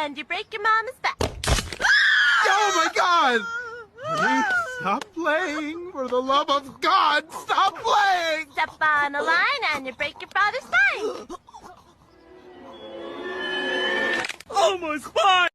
and you break your mama's back. Oh, my God! Honey, stop playing. For the love of God, stop playing! Step on a line and you break your father's spine. Oh, my spine!